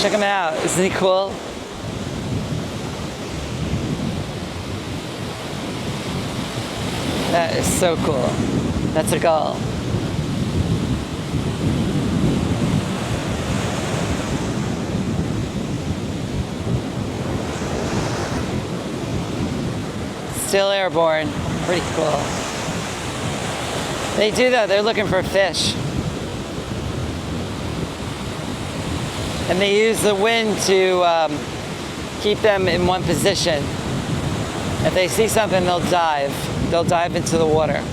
Check him out. Isn't he cool? That is so cool. That's a gull. Still airborne. Pretty cool. They do though, they're looking for fish. And they use the wind to keep them in one position. If they see something, they'll dive. They'll dive into the water.